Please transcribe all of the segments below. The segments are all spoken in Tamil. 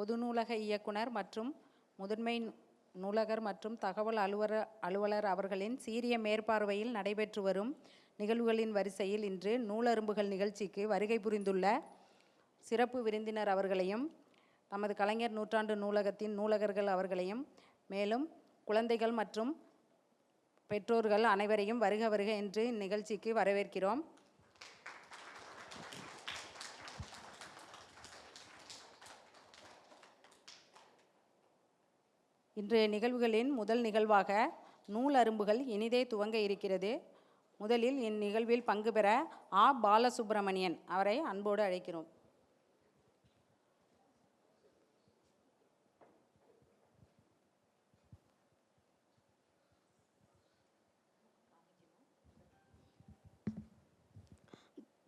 பொது நூலக இயக்குனர் மற்றும் முதன்மை நூலகர் மற்றும் தகவல் அலுவலர் அவர்களின் சீரிய மேற்பார்வையில் நடைபெற்று வரும் நிகழ்வுகளின் வரிசையில் இன்று நூலரும்புகள் நிகழ்ச்சிக்கு வருகை புரிந்துள்ள சிறப்பு விருந்தினர் அவர்களையும், நமது கலைஞர் நூற்றாண்டு நூலகத்தின் நூலகர்கள் அவர்களையும், மேலும் குழந்தைகள் மற்றும் பெற்றோர்கள் அனைவரையும் வருக வருக என்று இந்நிகழ்ச்சிக்கு வரவேற்கிறோம். இன்றைய நிகழ்வுகளின் முதல் நிகழ்வாக நூல் அரும்புகள் இனிதே துவங்க இருக்கிறது. முதலில் இந்நிகழ்வில் பங்கு பெற பாலசுப்ரமணியன் அவரை அன்போடு அழைக்கிறோம்.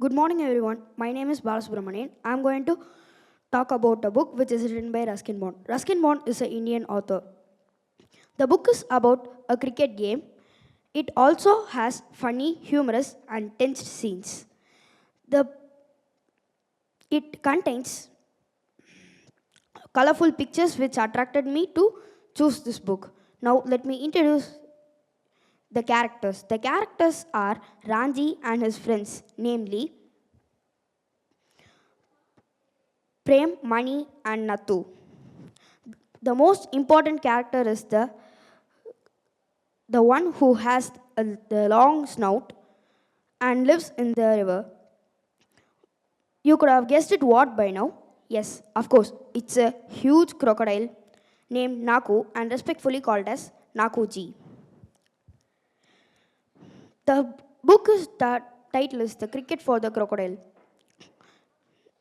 Good morning everyone. My name is Balasubramanian. I am going to talk about a book which is written by Ruskin Bond. Ruskin Bond is an Indian author. The book is about a cricket game. It also has funny, humorous and tense scenes. It contains colorful pictures which attracted me to choose this book. Now let me introduce the characters. The characters are Ranji and his friends, namely Prem, Mani and Nathu. The most important character is the one who has the long snout and lives in the river. You could have guessed it what by now? Yes, of course, it's a huge crocodile named Naku and respectfully called as Nakuji. The title is The Cricket for the Crocodile.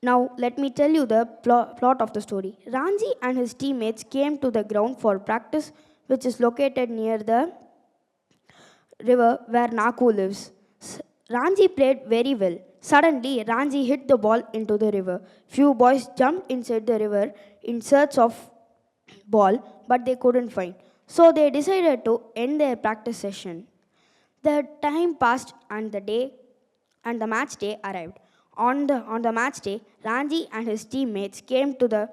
Now, let me tell you the plot of the story. Ranji and his teammates came to the ground for practice, which is located near the river where Naku lives. Ranji played very well. Suddenly, Ranji hit the ball into the river. Few boys jumped inside the river in search of ball, but they couldn't find. So they decided to end their practice session. The time passed and the match day arrived. On the match day, Ranji and his teammates came to the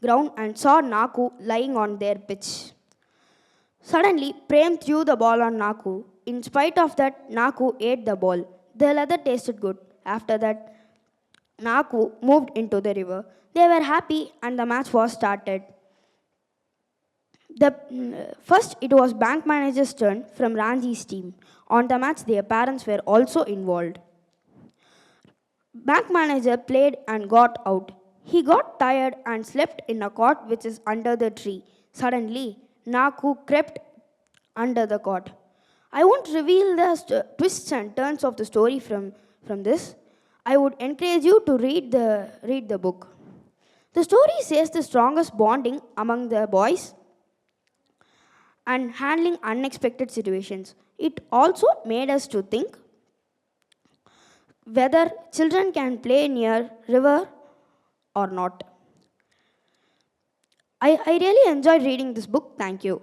ground and saw Naku lying on their pitch. Suddenly, Prem threw the ball on Naku. In spite of that, Naku ate the ball. The leather tasted good. After that, Naku moved into the river. They were happy and the match was started. First, it was bank manager's turn from Ranji's team. On the match, their parents were also involved. Bank manager played and got out. He got tired and slept in a cot which is under the tree. Suddenly, Naku crept under the cot. I won't reveal the twists and turns of the story from this. I would encourage you to read the book. The story says the strongest bonding among the boys and handling unexpected situations. It also made us to think whether children can play near river or not. I really enjoyed reading this book. Thank you.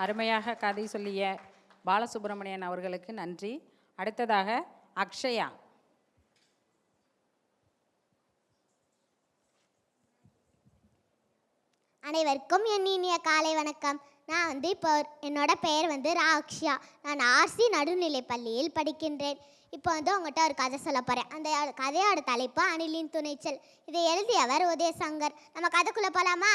அருமையாக கதை சொல்லிய பாலசுப்ரமணியன் அவர்களுக்கு நன்றி. அடுத்ததாக அக்ஷயா. அனைவருக்கும் என் இனிய காலை வணக்கம். நான் இப்போ என்னோட பெயர் ராக்ஷியா. நான் ஆர்சி நடுநிலைப் பள்ளியில் படிக்கின்றேன். இப்போ உங்கள்கிட்ட ஒரு கதை சொல்ல போகிறேன். அந்த கதையோட தலைப்பு அணிலின் துணைச்சல். இதை எழுதியவர் உதயசங்கர். நம்ம கதைக்குள்ளே போகலாமா?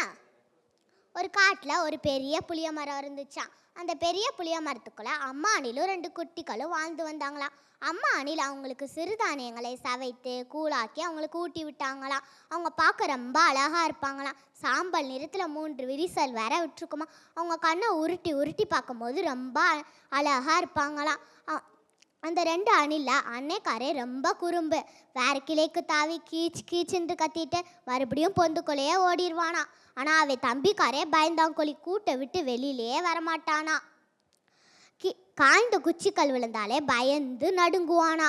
ஒரு காட்டில் ஒரு பெரிய புளிய மரம் இருந்துச்சான். அந்த பெரிய புளிய மரத்துக்குள்ளே அம்மா அணிலும் 2 குட்டிகளும் வாழ்ந்து வந்தாங்களாம். அம்மா அணில் அவங்களுக்கு சிறுதானியங்களை சவைத்து கூழாக்கி அவங்களுக்கு ஊட்டி விட்டாங்களாம். அவங்க பார்க்க ரொம்ப அழகாக இருப்பாங்களாம். சாம்பல் நிறத்தில் 3 விரிசல் வேற விட்டுருக்குமா. அவங்க கண்ணை உருட்டி உருட்டி பார்க்கும்போது ரொம்ப அழகாக இருப்பாங்களாம். அந்த 2 அணிலில் அன்னைக்காரே ரொம்ப குறும்பு. வேறு கிளைக்கு தாவி கீச் கீச்சுன்னு கத்திட்டு மறுபடியும் பொந்துக்குள்ளேயே ஓடிடுவானா. ஆனால் அவன் தம்பிக்காரே பயந்தாங்கொழி கூட்டை விட்டு வெளியிலேயே வரமாட்டானா. காய்ந்த குச்சிக்கல் விழுந்தாலே பயந்து நடுங்குவானா.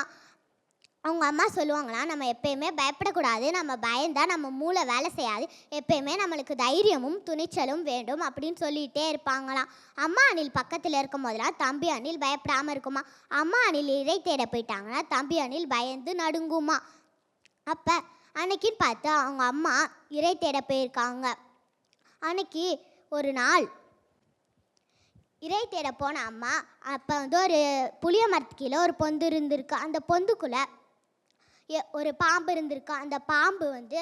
அவங்க அம்மா சொல்லுவாங்களா, நம்ம எப்பயுமே பயப்படக்கூடாது, நம்ம பயந்தால் நம்ம மூளை வேலை செய்யாது, எப்பயுமே நம்மளுக்கு தைரியமும் துணிச்சலும் வேண்டும் அப்படின்னு சொல்லிகிட்டே இருப்பாங்களாம். அம்மா அணில் பக்கத்தில் இருக்கும் போதெல்லாம் தம்பி அணில் பயப்படாமல் இருக்குமா. அம்மா அணில் இறை தேட போயிட்டாங்கன்னா தம்பி அணில் பயந்து நடுங்குமா. அப்போ அன்னைக்குன்னு பார்த்து அவங்க அம்மா இறை தேட போயிருக்காங்க. அன்னைக்கு ஒரு நாள் இறை தேட போன அம்மா அப்போ வந்து ஒரு புளிய மரத்துக்கு கீழே ஒரு பொந்து இருந்திருக்கு. அந்த பொந்துக்குள்ளே ஒரு பாம்பு இருந்திருக்கு. அந்த பாம்பு வந்து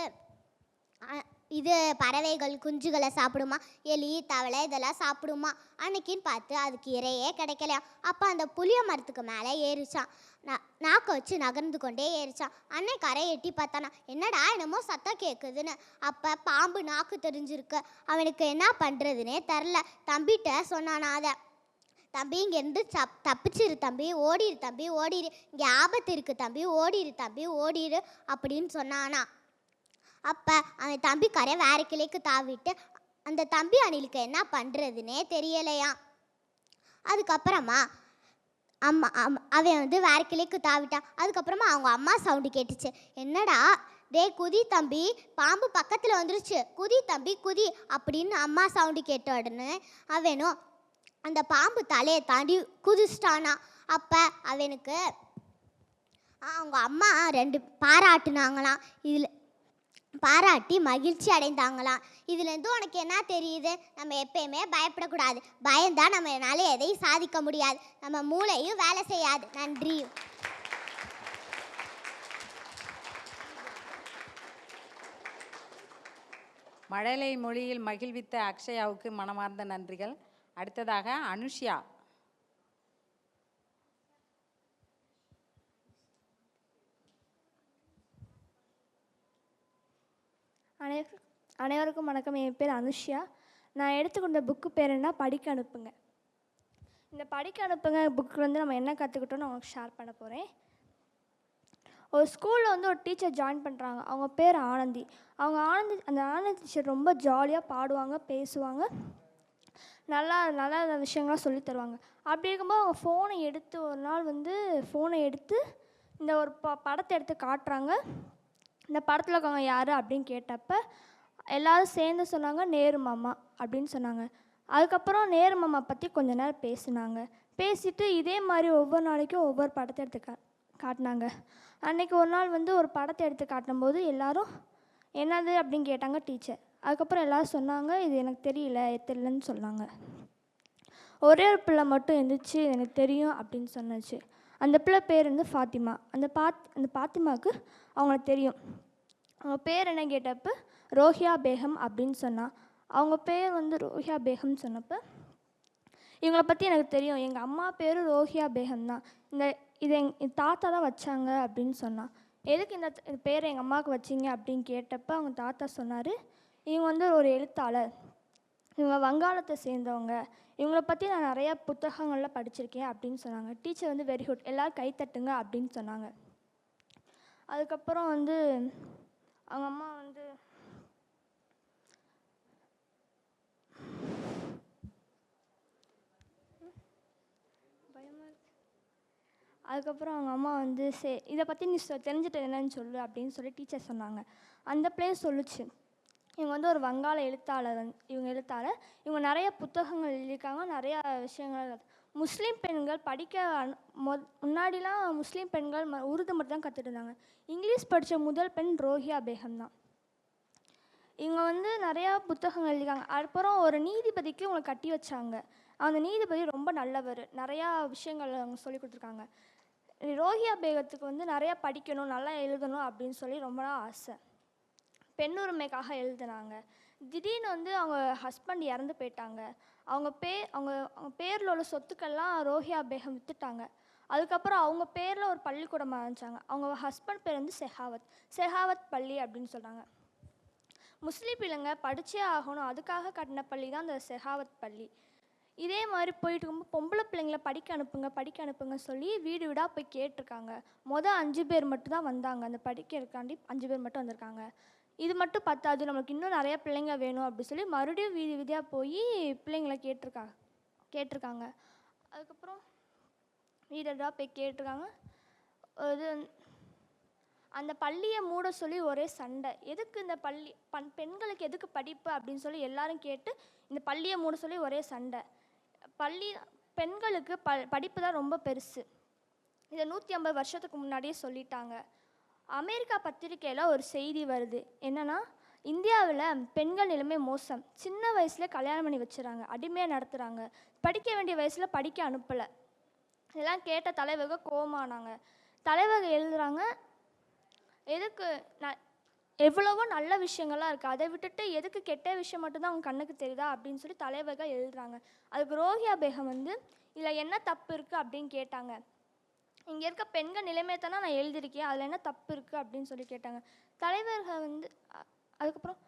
இது பறவைகள் குஞ்சுகளை சாப்பிடுமா, எலி தவளை இதெல்லாம் சாப்பிடுமா. அன்னைக்குன்னு பார்த்து அதுக்கு இறையே கிடைக்கலையா. அப்போ அந்த புளிய மரத்துக்கு மேலே ஏறிச்சான். நாக்கை வச்சு நகர்ந்து கொண்டே ஏறிச்சான். அன்னைக்கு அறை எட்டி பார்த்தானா, என்னடா என்னமோ சத்தம் கேட்குதுன்னு. அப்போ பாம்பு நாக்கு தெரிஞ்சிருக்கு. அவனுக்கு என்ன பண்ணுறதுனே தெரில. தம்பிகிட்ட சொன்னானா அதை, தம்பி இங்கேருந்து தப்பிச்சிரு தம்பி, ஓடிரு தம்பி ஓடிரு, இங்கே ஆபத்து இருக்குது தம்பி, ஓடிரு தம்பி ஓடிரு அப்படின்னு சொன்னானா. அப்போ அவன் தம்பி கரையை வேறு கிளைக்கு தாவிட்டு அந்த தம்பி அணிலுக்கு என்ன பண்ணுறதுனே தெரியலையா. அதுக்கப்புறமா அவன் வந்து வேறு கிளைக்கு தாவிட்டான். அதுக்கப்புறமா அவங்க அம்மா சவுண்டு கேட்டுச்சு, என்னடா டே குதி தம்பி, பாம்பு பக்கத்தில் வந்துருச்சு, குதி தம்பி குதி அப்படின்னு அம்மா சவுண்டு கேட்ட உடனே அவனும் அந்த பாம்பு தலையை தாண்டி குதிச்சிட்டானா. அப்போ அவனுக்கு அவங்க அம்மா 2 பாராட்டுனாங்களாம். இதில் பாராட்டி மகிழ்ச்சி அடைந்தாங்களாம். இதுலேருந்து உனக்கு என்ன தெரியுது, நம்ம எப்பயுமே பயப்படக்கூடாது. பயந்தால் நம்மளால எதையும் சாதிக்க முடியாது, நம்ம மூளையும் வேலை செய்யாது. நன்றி. மழலை மொழியில் மகிழ்வித்த அக்ஷயாவுக்கு மனமார்ந்த நன்றிகள். அடுத்ததாக அனுஷ்யா. அனைவருக்கும் வணக்கம். என் பேர் அனுஷ்யா. நான் எடுத்துக்கொண்ட புக்கு பேர் என்ன, படிக்க அனுப்புங்க. இந்த படிக்க அனுப்புங்க புக்கு வந்து நம்ம என்ன கற்றுக்கிட்டோன்னு உங்களுக்கு ஷேர் பண்ண போகிறேன். ஒரு ஸ்கூலில் வந்து ஒரு டீச்சர் ஜாயின் பண்ணுறாங்க. அவங்க பேர் ஆனந்தி. அந்த ஆனந்தி டீச்சர் ரொம்ப ஜாலியாக பாடுவாங்க, பேசுவாங்க, நல்லா விஷயங்கள்லாம் சொல்லி தருவாங்க. அப்படி இருக்கும்போது அவங்க ஃபோனை எடுத்து ஒரு நாள் வந்து இந்த ஒரு படத்தை எடுத்து காட்டுறாங்க. இந்த படத்தில் இருக்கவங்க யார் அப்படின்னு கேட்டப்ப எல்லோரும் சேர்ந்து சொன்னாங்க, நேரு மாமா அப்படின்னு சொன்னாங்க. அதுக்கப்புறம் நேரு மாமா பற்றி கொஞ்ச நேரம் பேசிட்டு இதே மாதிரி ஒவ்வொரு நாளைக்கும் ஒவ்வொரு படத்தை எடுத்து காட்டினாங்க. அன்றைக்கி ஒரு நாள் வந்து ஒரு படத்தை எடுத்து காட்டும்போது எல்லோரும் என்னது அப்படின்னு கேட்டாங்க டீச்சர். அதுக்கப்புறம் எல்லோரும் சொன்னாங்க, இது எனக்கு தெரியலன்னு சொன்னாங்க. ஒரே ஒரு பிள்ளை மட்டும் எழுந்திரிச்சு எனக்கு தெரியும் அப்படின்னு சொன்னிச்சு. அந்த பிள்ளை பேர் வந்து ஃபாத்திமா. அந்த ஃபாத்திமாவுக்கு அவங்கள தெரியும். அவங்க பேர் என்ன கேட்டப்போ ரோஹியா பேகம் அப்படின்னு சொன்னான். அவங்க பேர் வந்து ரோஹியா பேகம் சொன்னப்போ இவங்கள பற்றி எனக்கு தெரியும், எங்கள் அம்மா பேர் ரோஹியா பேகம் தான், இது எங்கள் தாத்தா தான் வச்சாங்க அப்படின்னு சொன்னான். எதுக்கு இந்த பேரை எங்கள் அம்மாவுக்கு வச்சிங்க அப்படின்னு கேட்டப்போ அவங்க தாத்தா சொன்னார், இவங்க வந்து ஒரு எழுத்தாளர், இவங்க வங்காளத்தை சேர்ந்தவங்க, இவங்கள பற்றி நான் நிறையா புத்தகங்களில் படிச்சிருக்கேன் அப்படின்னு சொன்னாங்க. டீச்சர் வந்து வெரி குட், எல்லோரும் கைத்தட்டுங்க அப்படின்னு சொன்னாங்க. அதுக்கப்புறம் வந்து அவங்க அம்மா வந்து இதை பற்றி நீ தெரிஞ்சுட்டு என்னன்னு சொல்லு அப்படின்னு சொல்லி டீச்சர் சொன்னாங்க. அந்த பிளேஸ் சொல்லுச்சு, இவங்க வந்து ஒரு வங்காள எழுத்தாளர். இவங்க நிறைய புத்தகங்கள் எழுதியிருக்காங்க, நிறையா விஷயங்கள். முஸ்லீம் பெண்கள் படிக்க முன்னாடிலாம் முஸ்லீம் பெண்கள் உருது மட்டும் தான் கற்றுட்டு இருந்தாங்க. இங்கிலீஷ் படித்த முதல் பெண் ரோஹியா பேகம் தான். இவங்க வந்து நிறையா புத்தகங்கள் எழுதியிருக்காங்க. அப்புறம் ஒரு நீதிபதிக்கு இவங்களை கட்டி வச்சாங்க. அந்த நீதிபதி ரொம்ப நல்லவர், நிறையா விஷயங்கள் அவங்க சொல்லி கொடுத்துருக்காங்க. ரோஹியா பேகத்துக்கு வந்து நிறையா படிக்கணும், நல்லா எழுதணும் அப்படின்னு சொல்லி ரொம்ப நாள் ஆசை. பெண்ணுரிமைக்காக எழுதுனாங்க. திடீர்னு வந்து அவங்க ஹஸ்பண்ட் இறந்து போயிட்டாங்க. அவங்க பேரில் உள்ள சொத்துக்கள்லாம் ரோஹியா பேகம் விற்றுட்டாங்க. அதுக்கப்புறம் அவங்க பேரில் ஒரு பள்ளிக்கூடம் ஆரம்பித்தாங்க. அவங்க ஹஸ்பண்ட் பேர் வந்து செஹாவத் பள்ளி அப்படின்னு சொல்கிறாங்க. முஸ்லீம் பிள்ளைங்க படித்தே ஆகணும், அதுக்காக கட்டின பள்ளி தான் அந்த செஹாவத் பள்ளி. இதே மாதிரி போயிட்டு இருக்கும்போது பொம்பளை பிள்ளைங்களை படிக்க அனுப்புங்க சொல்லி வீடு வீடாக போய் கேட்டிருக்காங்க. 5 பேர் மட்டும் தான் வந்தாங்க. அந்த படிக்கிறதுக்காண்டி 5 பேர் மட்டும் வந்திருக்காங்க. இது மட்டும் பத்தாது, நம்மளுக்கு இன்னும் நிறைய பிள்ளைங்க வேணும் அப்படி சொல்லி மறுபடியும் வீதியாக போய் பிள்ளைங்களை கேட்டிருக்காங்க. அதுக்கப்புறம் வீடாக போய் கேட்டிருக்காங்க. இது அந்த பள்ளியை மூட சொல்லி ஒரே சண்டை. எதுக்கு இந்த பள்ளி பெண்களுக்கு எதுக்கு படிப்பு அப்படின்னு சொல்லி எல்லாரும் கேட்டு இந்த பள்ளியை மூட சொல்லி ஒரே சண்டை. பெண்களுக்கு படிப்பு தான் ரொம்ப பெருசு. இதை 150 வருஷத்துக்கு முன்னாடியே சொல்லிட்டாங்க. அமெரிக்கா பத்திரிக்கையில் ஒரு செய்தி வருது. என்னென்னா, இந்தியாவில் பெண்கள் நிலைமை மோசம். சின்ன வயசில் கல்யாணம் பண்ணி வச்சுறாங்க, அடிமையாக நடத்துகிறாங்க, படிக்க வேண்டிய வயசில் படிக்க அனுப்பலை. இதெல்லாம் கேட்ட தலைவர்கள் கோவமானாங்க. தலைவர்கள் எழுதுகிறாங்க, எதுக்கு எவ்வளவோ நல்ல விஷயங்கள்லாம் இருக்குது, அதை விட்டுட்டு எதுக்கு கெட்ட விஷயம் மட்டும்தான் அவங்க கண்ணுக்கு தெரியுதா அப்படின்னு சொல்லி தலைவர்கள் எழுதுகிறாங்க. அதுக்கு ரோஹியா பேகம் வந்து இதில் என்ன தப்பு இருக்குது அப்படின்னு கேட்டாங்க. இங்கே இருக்க பெண்கள் நிலைமையை தானே நான் எழுதியிருக்கேன், அதில் என்ன தப்பு இருக்குது அப்படின்னு சொல்லி கேட்டாங்க. தலைவர்கள் வந்து அதுக்கப்புறம்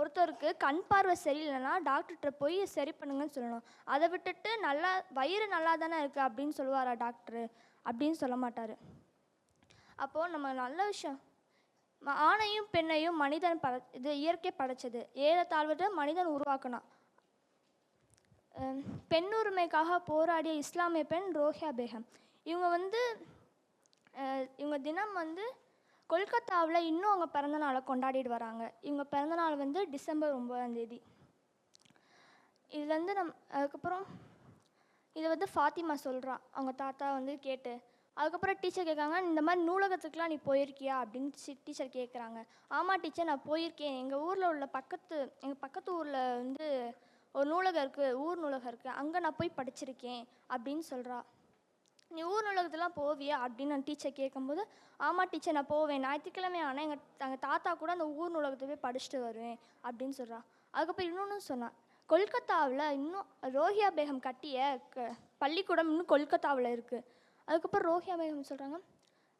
ஒருத்தருக்கு கண் பார்வை சரியில்லைன்னா டாக்டர்கிட்ட போய் சரி பண்ணுங்கன்னு சொல்லணும். அதை விட்டுட்டு நல்லா வயிறு நல்லா தானே இருக்குது அப்படின்னு சொல்லுவாரா டாக்டரு? அப்படின்னு சொல்ல மாட்டார். அப்போது நம்ம நல்ல விஷயம், ஆணையும் பெண்ணையும் மனிதன் இது இயற்கை படைச்சது, ஏறத்தாழ்விட்டு மனிதன் உருவாக்கணும். பெண் உரிமைக்காக போராடிய இஸ்லாமிய பெண் ரோஹியா பேகம். இவங்க தினம் வந்து கொல்கத்தாவில் இன்னும் அவங்க பிறந்தநாளை கொண்டாடிட்டு வராங்க. இவங்க பிறந்தநாள் வந்து டிசம்பர் 9 இதுலேருந்து அதுக்கப்புறம் இதை வந்து ஃபாத்திமா சொல்கிறான் அவங்க தாத்தா வந்து கேட்டு. அதுக்கப்புறம் டீச்சர் கேட்காங்க, இந்த மாதிரி நூலகத்துக்குலாம் நீ போயிருக்கியா அப்படின்னு டீச்சர் கேட்குறாங்க. ஆமாம் டீச்சர், நான் போயிருக்கேன். எங்கள் ஊரில் உள்ள எங்கள் பக்கத்து ஊரில் வந்து ஒரு நூலகம் இருக்குது, ஊர் நூலகம் இருக்குது, அங்கே நான் போய் படிச்சிருக்கேன் அப்படின்னு சொல்கிறா. நீ ஊர் நூலகத்துலாம் போவியா அப்படின்னு நான் டீச்சர் கேட்கும்போது, ஆமாம் டீச்சர் நான் போவேன், ஞாயிற்றுக்கிழமை ஆனால் எங்கள் தாத்தா கூட அந்த ஊர் நூலகத்தை போய் படிச்சுட்டு வருவேன் அப்படின்னு சொல்கிறா. அதுக்கப்புறம் இன்னொன்று சொன்னான், கொல்கத்தாவில் இன்னும் ரோஹியா பேகம் கட்டிய பள்ளிக்கூடம் இன்னும் கொல்கத்தாவில் இருக்குது. அதுக்கப்புறம் ரோஹியா பேகம் சொல்கிறாங்க,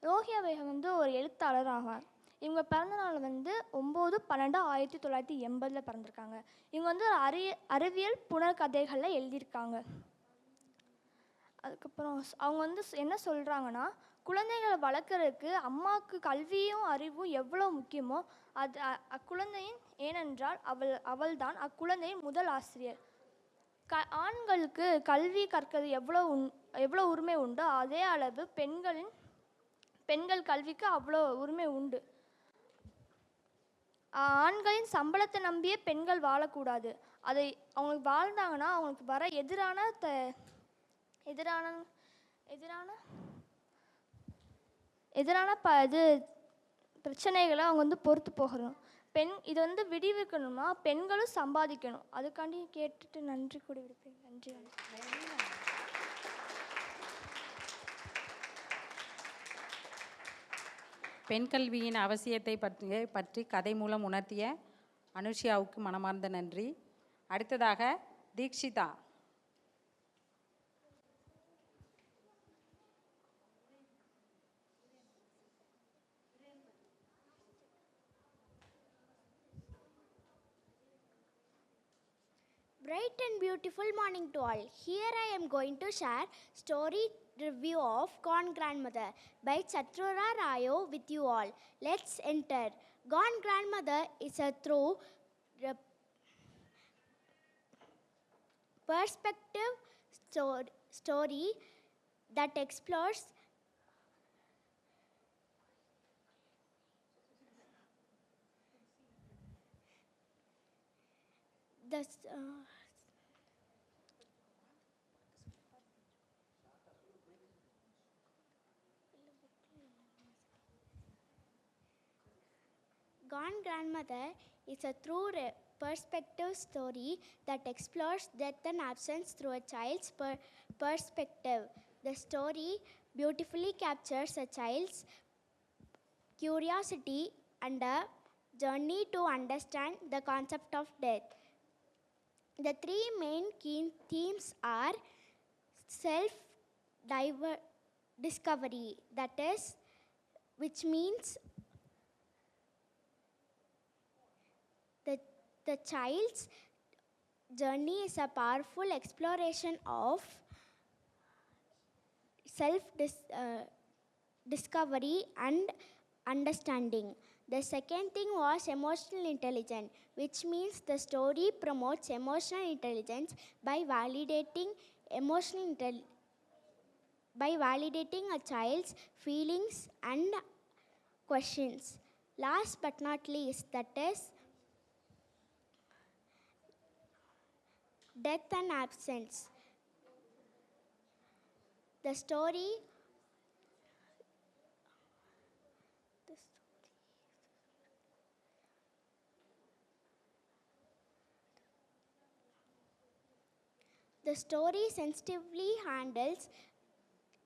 ரோஹியா பேகம் வந்து ஒரு எழுத்தாளர் ஆவார். இவங்க பிறந்தநாள் வந்து 9/12/1980 பிறந்திருக்காங்க. இவங்க வந்து ஒரு அறிவியல் புனர்கதைகளில் எழுதியிருக்காங்க. அதுக்கப்புறம் அவங்க வந்து என்ன சொல்கிறாங்கன்னா, குழந்தைகளை வளர்க்குறதுக்கு அம்மாவுக்கு கல்வியும் அறிவும் எவ்வளோ முக்கியமோ அது அக்குழந்தையின், ஏனென்றால் அவள்தான் அக்குழந்தையின் முதல் ஆசிரியர். ஆண்களுக்கு கல்வி கற்கிறது எவ்வளோ உரிமை உண்டோ அதே அளவு பெண்கள் கல்விக்கு அவ்வளோ உரிமை உண்டு. ஆண்களின் சம்பளத்தை நம்பியே பெண்கள் வாழக்கூடாது. அதை அவங்களுக்கு வாழ்ந்தாங்கன்னா அவங்களுக்கு வர எதிரான பிரச்சனைகளை அவங்க வந்து பொறுத்து போகணும். இது வந்து விடுவிக்கணும்னா பெண்களும் சம்பாதிக்கணும். அதுக்காண்டி கேட்டுட்டு நன்றி கூடி விடுப்பேன். நன்றி. பெண் கல்வியின் அவசியத்தை பற்றி கதை மூலம் உணர்த்திய அனுஷியாவுக்கு மனமார்ந்த நன்றி. அடுத்ததாக Deekshitha. Bright and beautiful morning to all. Here I am going to share story review of Gone Grandmother by Chaturara Rayo with you all. Let's enter. Gone Grandmother is a true perspective story that explores the Gone Grandmother is a true perspective story that explores death and absence through a child's perspective. The story beautifully captures a child's curiosity and a journey to understand the concept of death. The three main key themes are self-discovery, that is, which means the child's journey is a powerful exploration of self-discovery and understanding. The second thing was emotional intelligence, which means the story promotes emotional intelligence by validating a child's feelings and questions. Last but not least, that is death and absence. The story The story sensitively handles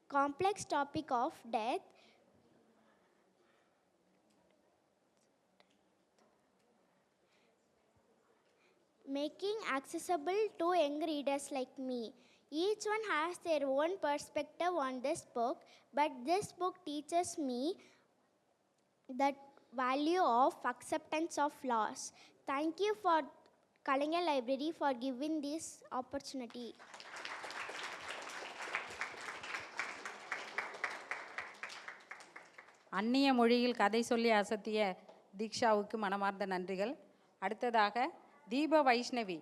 complex topic of death, making accessible to young readers like me. Each one has their own perspective on this book, but this book teaches me the value of acceptance of loss. Thank you for Kalanger Library for giving this opportunity. அந்நிய மொழியில் கதை சொல்லி அசத்திய தீக்ஷாவுக்கு மனமார்ந்த நன்றிகள். அடுத்ததாக தீப Vaishnavi.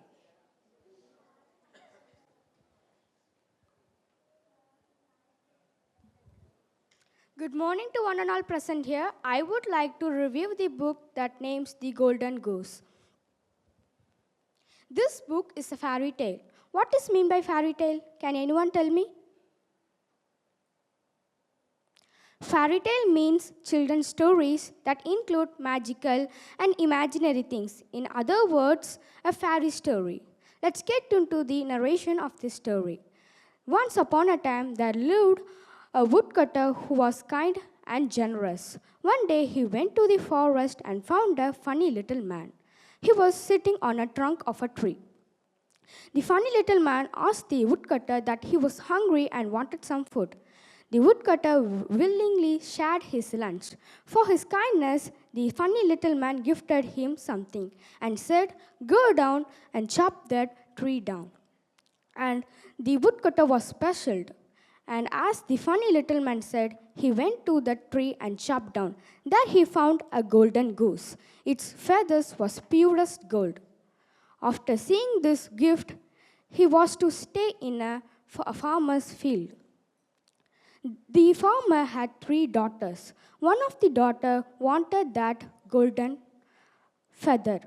Good morning to one and all present here. I would like to review the book that names The Golden Goose. This book is a fairy tale. What is meant by fairy tale? Can anyone tell me? Fairy tale means children's stories that include magical and imaginary things. In other words, a fairy story. Let's get into the narration of this story. Once upon a time, there lived a woodcutter who was kind and generous. One day, he went to the forest and found a funny little man. He was sitting on a trunk of a tree. The funny little man asked the woodcutter that he was hungry and wanted some food. The woodcutter willingly shared his lunch. For his kindness, the funny little man gifted him something and said, "Go down and chop that tree down." And the woodcutter was puzzled. And as the funny little man said, he went to the tree and chopped down. There he found a golden goose. Its feathers was purest gold. After seeing this gift, he was to stay in a farmer's field. The farmer had 3 daughters. One of the daughters wanted that golden feather.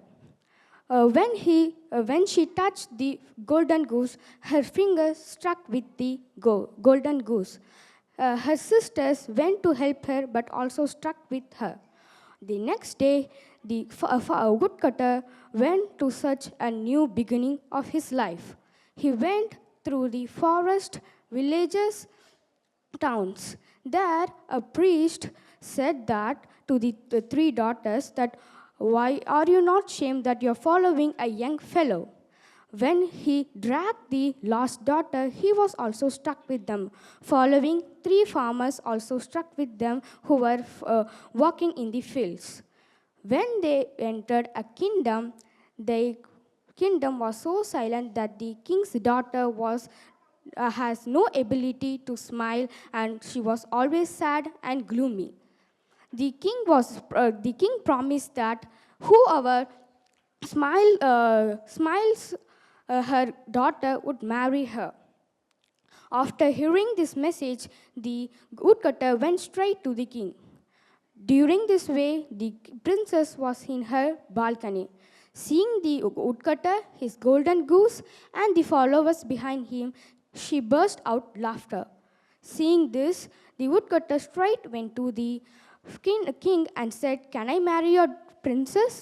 When she touched the golden goose, her fingers struck with the golden goose. Her sisters went to help her, but also struck with her. The next day, the woodcutter went to search a new beginning of his life. He went through the forest, villages, towns. There, a priest said that to the 3 daughters that, "Why are you not ashamed that you are following a young fellow?" When he dragged the last daughter, he was also struck with them. Following, 3 farmers also struck with them who were walking in the fields. When they entered a kingdom, the kingdom was so silent that the king's daughter has no ability to smile, and she was always sad and gloomy. The king promised that whoever smiles her daughter would marry her. After hearing this message, the woodcutter went straight to the king. During this way, the princess was in her balcony. Seeing the woodcutter, his golden goose, and the followers behind him, she burst out laughter. Seeing this, the woodcutter straight went to the king and said, "Can I marry your princess?"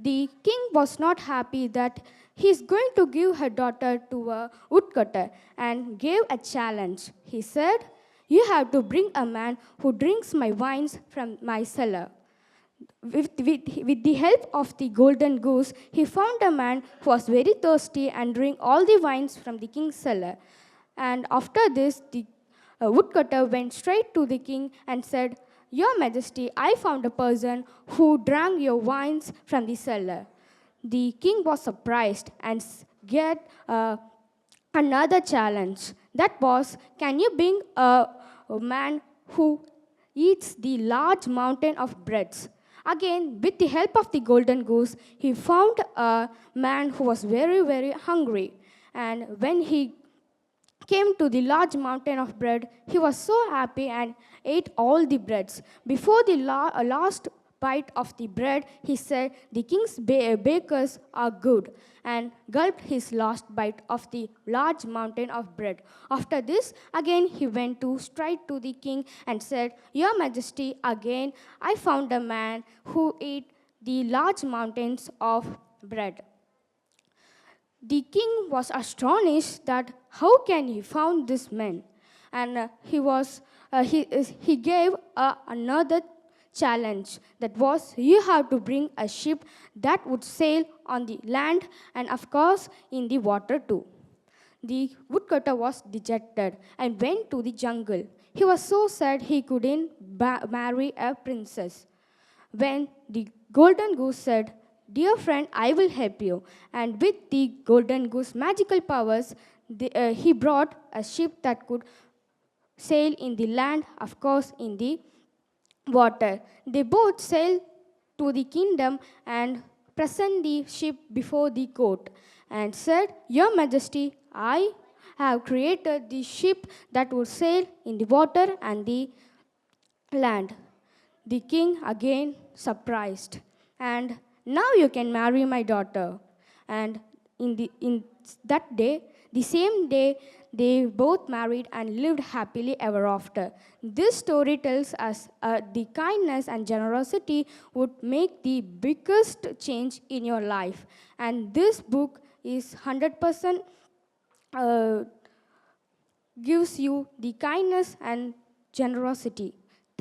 The king was not happy that he is going to give her daughter to a woodcutter and gave a challenge. He said, "You have to bring a man who drinks my wines from my cellar." With the help of the golden goose, he found a man who was very thirsty and drank all the wines from the king's cellar. And after this, the woodcutter went straight to the king and said, "Your Majesty, I found a person who drank your wines from the cellar." The king was surprised and get another challenge. That was, "Can you bring a man who eats the large mountain of breads?" Again, with the help of the golden goose, he found a man who was very, very hungry. And when he came to the large mountain of bread, he was so happy and ate all the breads. Before the last bite of the bread, he said, "The king's bakers are good," and gulped his last bite of the large mountain of bread. After this, again he went straight to the king and said, "Your Majesty, again I found a man who ate the large mountains of bread." The king was astonished that how can he found this man, and he gave another challenge, that was you have to bring a ship that would sail on the land and of course in the water too. The woodcutter was dejected and went to the jungle. He was so sad he couldn't marry a princess. When the golden goose said, "Dear friend, I will help you," and with the golden goose magical powers, he brought a ship that could sail in the land, of course, in the water. They both sailed to the kingdom and present the ship before the court and said, "Your Majesty, I have created the ship that would sail in the water and the land." The king again surprised, and "Now you can marry my daughter." And in that day, the same day, they both married and lived happily ever after. This story tells us the kindness and generosity would make the biggest change in your life. And this book is 100% gives you the kindness and generosity.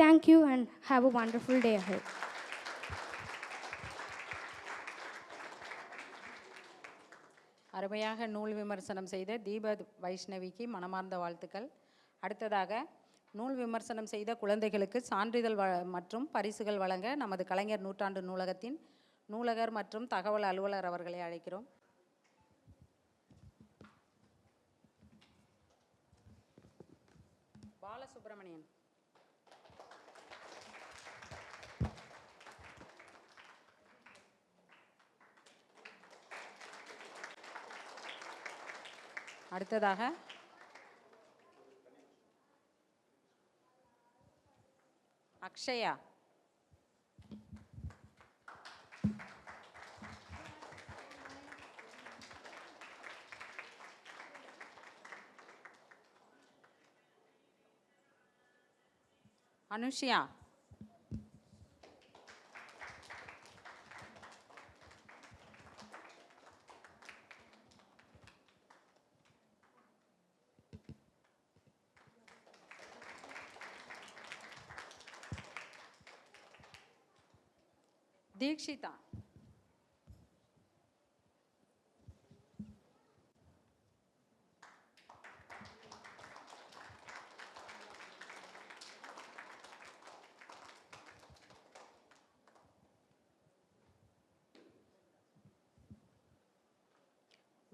Thank you and have a wonderful day ahead. அருமையாக நூல் விமர்சனம் செய்த தீப வைஷ்ணவிக்கு மனமார்ந்த வாழ்த்துக்கள். அடுத்ததாக நூல் விமர்சனம் செய்த குழந்தைகளுக்கு சான்றிதழ் மற்றும் பரிசுகள் வழங்க நமது கலைஞர் நூற்றாண்டு நூலகத்தின் நூலகர் மற்றும் தகவல் அலுவலர் அவர்களை அழைக்கிறோம். பாலசுப்ரமணியன். அடுத்ததாக அக்ஷயா. அனுஷியா. தீக்ஷிதா.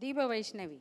தீப வைஷ்ணவி.